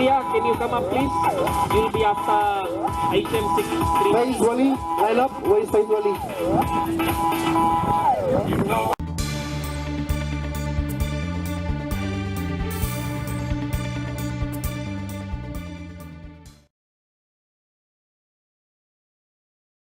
Sylvia, can you come up please? You'll be after item 63. Where is Wally? Line up. Where is Wally?